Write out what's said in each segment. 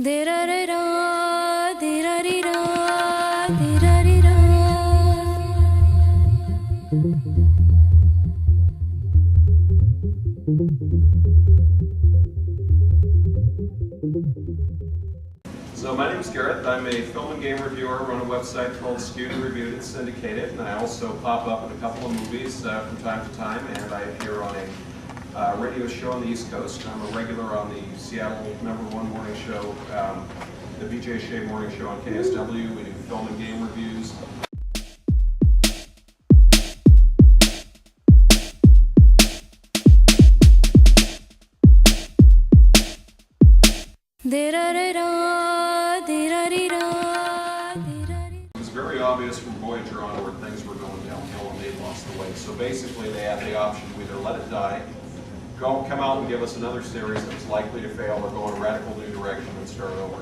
So my name is Gareth. I'm a film and game reviewer. I run a website called Skewed, Reviewed, and Syndicated, and I also pop up in a couple of movies from time to time, and I appear on a radio show on the East Coast. I'm a regular on the Seattle #1 morning show, the BJ Shea Morning Show on KSW. We do film and game reviews. It was very obvious from Voyager onward things were going downhill and they lost the way. So basically they had the option to either let it die, come out and give us another series that's likely to fail, or go in a radical new direction and start over.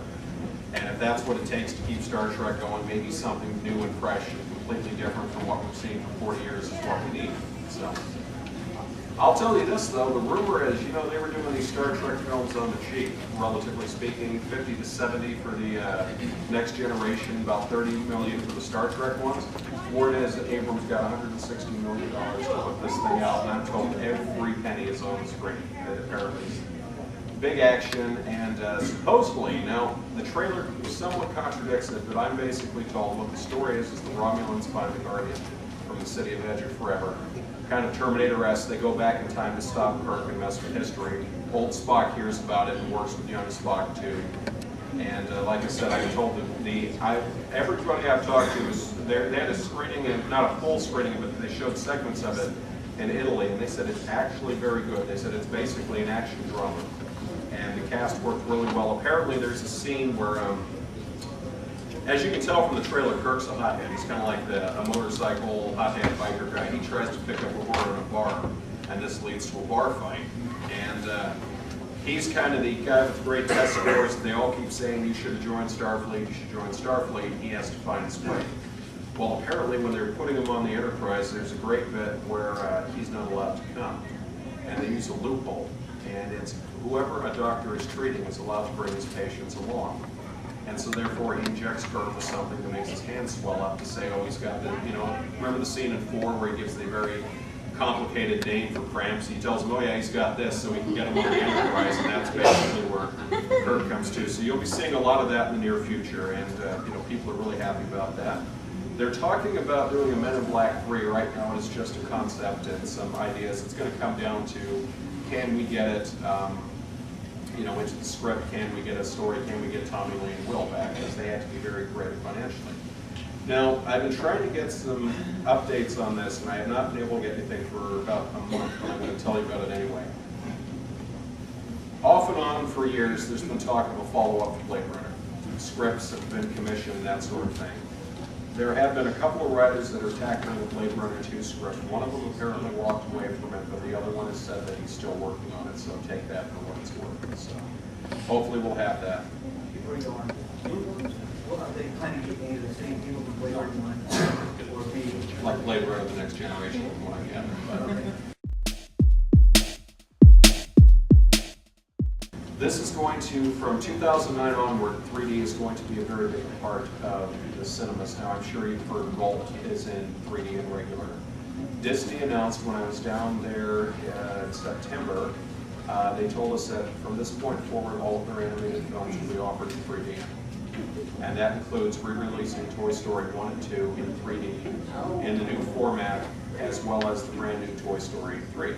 And if that's what it takes to keep Star Trek going, maybe something new and fresh and completely different from what we've seen for 40 years is what we need. So I'll tell you this though, the rumor is, they were doing these Star Trek films on the cheap, relatively speaking, 50 to 70 for the Next Generation, about 30 million for the Star Trek ones. Word is that Abrams got $160 million to put this thing out, and I'm told every penny is on the screen, apparently. Big action, and supposedly, now the trailer somewhat contradicts it, but I'm basically told what the story is the Romulans find the Guardian from the city of Edge of Forever. Kind of Terminator-esque. They go back in time to stop Kirk and mess with history. Old Spock hears about it and works with young Spock too. And like I said, I'm told that everybody I've talked to they had a screening, and not a full screening, but they showed segments of it in Italy, and they said it's actually very good. They said it's basically an action drama, and the cast worked really well. Apparently, there's a scene where, as you can tell from the trailer, Kirk's a hothead. He's kind of like a motorcycle hothead biker guy. He tries to pick up a whore in a bar, and this leads to a bar fight. And he's kind of the guy with the great test scores. They all keep saying, you should have joined Starfleet, you should join Starfleet. He has to find his way. Well, apparently when they're putting him on the Enterprise, there's a great bit where he's not allowed to come. And they use a loophole. And it's whoever a doctor is treating is allowed to bring his patients along. And so therefore he injects Kirk with something that makes his hands swell up to say, oh, he's got the, remember the scene in 4 where he gives the very complicated name for cramps? He tells him, oh yeah, he's got this, so we can get him on the Enterprise, and that's basically where Kirk comes to. So you'll be seeing a lot of that in the near future, and people are really happy about that. They're talking about doing a Men in Black 3 right now. It's just a concept and some ideas. It's going to come down to, can we get it into the script? Can we get a story? Can we get Tommy Lee and Will back? Because they have to be very creative financially. Now, I've been trying to get some updates on this, and I have not been able to get anything for about a month, but I'm going to tell you about it anyway. Off and on for years, there's been talk of a follow-up to Blade Runner. Scripts have been commissioned, that sort of thing. There have been a couple of writers that are tackling the Blade Runner 2 script. One of them apparently walked away from it, but the other one has said that he's still working on it, so take that for what it's worth. So hopefully we'll have that. Before you go on, what are they planning to do the same people from Blade Runner 1 or B? Like Blade Runner, the Next Generation, from what I gather. This is going to, from 2009 onward, 3D is going to be a very big part of the cinemas. Now, I'm sure you've heard Bolt is in 3D and regular. Disney announced when I was down there in September, they told us that from this point forward, all of their animated films will be offered in 3D. And that includes re-releasing Toy Story 1 and 2 in 3D in the new format, as well as the brand new Toy Story 3.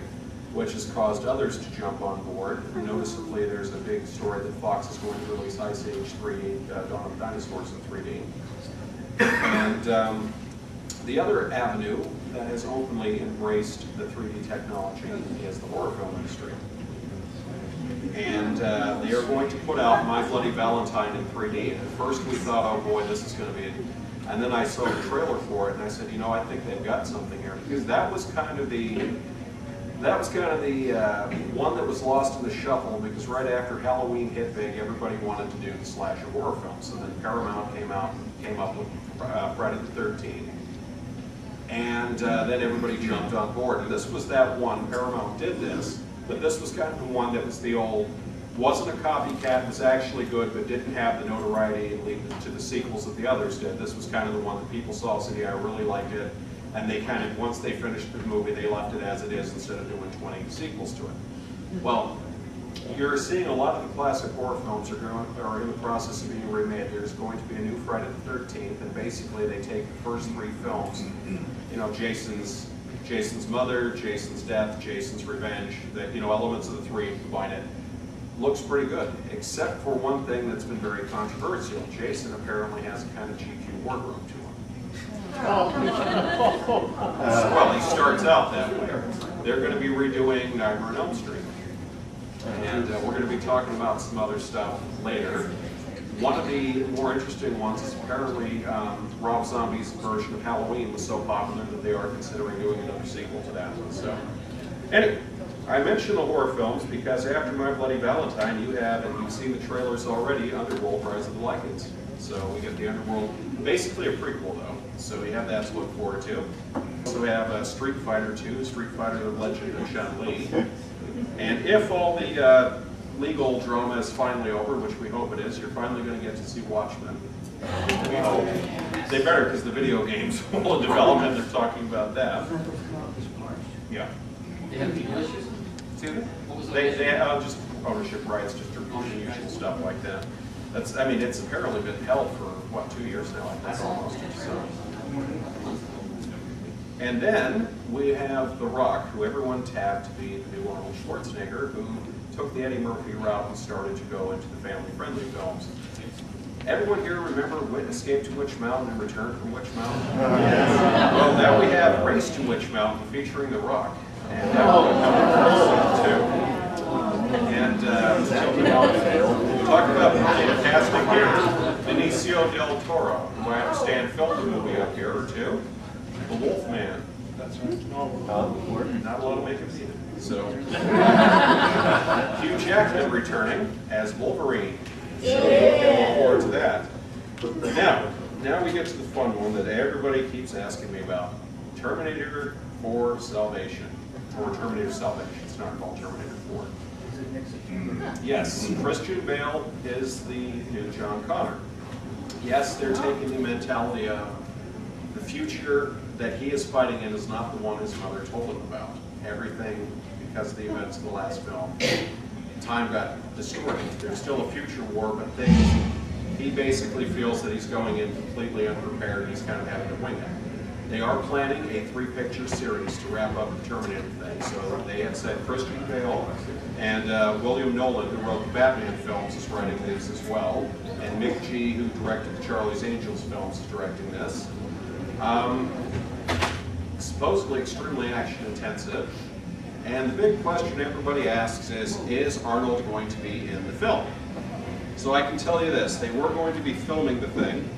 Which has caused others to jump on board. Noticeably, there's a big story that Fox is going to release Ice Age 3D, Dawn of the Dinosaurs in 3D. And the other avenue that has openly embraced the 3D technology is the horror film industry. And they are going to put out My Bloody Valentine in 3D. And at first we thought, oh boy, this is going to be it. And then I saw the trailer for it, and I said, I think they've got something here. Because that was kind of the one that was lost in the shuffle, because right after Halloween hit big, everybody wanted to do the slasher horror films. So then Paramount came up with Friday the 13th. And then everybody jumped on board. And this was that one, Paramount did this, but this was kind of the one that was the old Wasn't a copycat, was actually good, but didn't have the notoriety and lead to the sequels that the others did. This was kind of the one that people saw, said, yeah, I really liked it. And they kind of, once they finished the movie, they left it as it is instead of doing 20 sequels to it. Well, you're seeing a lot of the classic horror films are in the process of being remade. There's going to be a new Friday the 13th, and basically they take the first 3 films, you know, Jason's Mother, Jason's Death, Jason's Revenge, you know, elements of the 3 and combine it. Looks pretty good, except for one thing that's been very controversial. Jason apparently has a kind of GQ wardrobe to him. Well, he starts out that way. They're going to be redoing Nightmare on Elm Street. And we're going to be talking about some other stuff later. One of the more interesting ones is apparently Rob Zombie's version of Halloween was so popular that they are considering doing another sequel to that one. So, anyway, I mentioned the horror films because after My Bloody Valentine, you have, and you've seen the trailers already, Underworld: Rise of the Lycans. So we get the Underworld, basically a prequel though. So we have that to look forward to. So we have Street Fighter 2, Street Fighter: The Legend of Chun-Li. And if all the legal drama is finally over, which we hope it is, you're finally going to get to see Watchmen. We hope. They better, because the video game's full of development, they're talking about that. Yeah. They have legal issues? They just ownership rights, distribution, usual stuff like that. That's, I mean, it's apparently been held for, what, 2 years now, I think, almost. So. And then we have The Rock, who everyone tapped to be the new Arnold Schwarzenegger, who took the Eddie Murphy route and started to go into the family-friendly films. Everyone here remember Escape to Witch Mountain and Return from Witch Mountain? Well, now we have Race to Witch Mountain featuring The Rock. And that will be coming too. And talk about casting here, Benicio del Toro, who I understand filmed a movie up here or two. The Wolfman. That's right. Not a lot of makeup needed. So, Hugh Jackman returning as Wolverine. So you can look forward to that. Now we get to the fun one that everybody keeps asking me about. Terminator 4 Salvation. Or Terminator Salvation. It's not called Terminator 4. Yes, Christian Bale is the new John Connor. Yes, they're taking the mentality of the future that he is fighting in is not the one his mother told him about. Everything, because of the events of the last film, time got distorted. There's still a future war, but he basically feels that he's going in completely unprepared and he's kind of having to wing it. They are planning a 3-picture series to wrap up the Terminator thing. So they have said Christian Bale and William Nolan, who wrote the Batman films, is writing these as well. And Mick G, who directed the Charlie's Angels films, is directing this. Supposedly extremely action intensive. And the big question everybody asks is Arnold going to be in the film? So I can tell you this, they were going to be filming the thing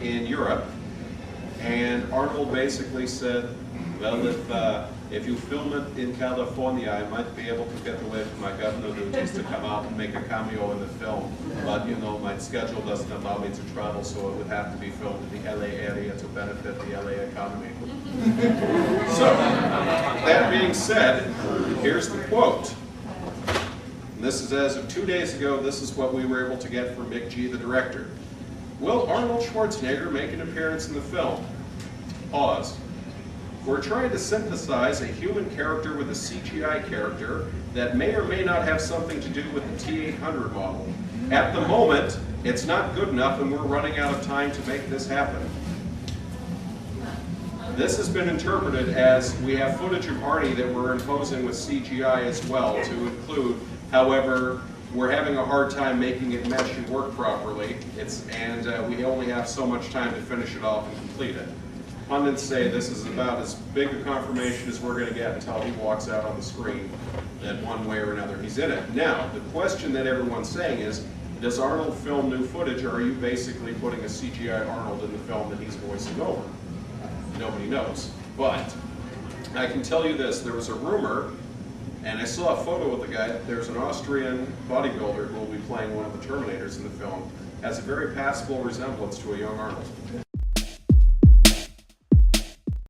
in Europe, and Arnold basically said, well, if you film it in California, I might be able to get away from my governor duties to come out and make a cameo in the film. But, you know, my schedule doesn't allow me to travel, so it would have to be filmed in the LA area to benefit the LA economy. So, that being said, here's the quote. And this is as of 2 days ago. This is what we were able to get from Mick G, the director. Will Arnold Schwarzenegger make an appearance in the film? Pause. We're trying to synthesize a human character with a CGI character that may or may not have something to do with the T-800 model. At the moment, it's not good enough and we're running out of time to make this happen. This has been interpreted as we have footage of Arnie that we're imposing with CGI as well to include. However, we're having a hard time making it mesh and work properly, and we only have so much time to finish it off and complete it. Pundits say this is about as big a confirmation as we're going to get until he walks out on the screen that one way or another he's in it. Now, the question that everyone's saying is, does Arnold film new footage, or are you basically putting a CGI Arnold in the film that he's voicing over? Nobody knows. But I can tell you this, there was a rumor, and I saw a photo of the guy. There's an Austrian bodybuilder who will be playing one of the Terminators in the film. Has a very passable resemblance to a young Arnold.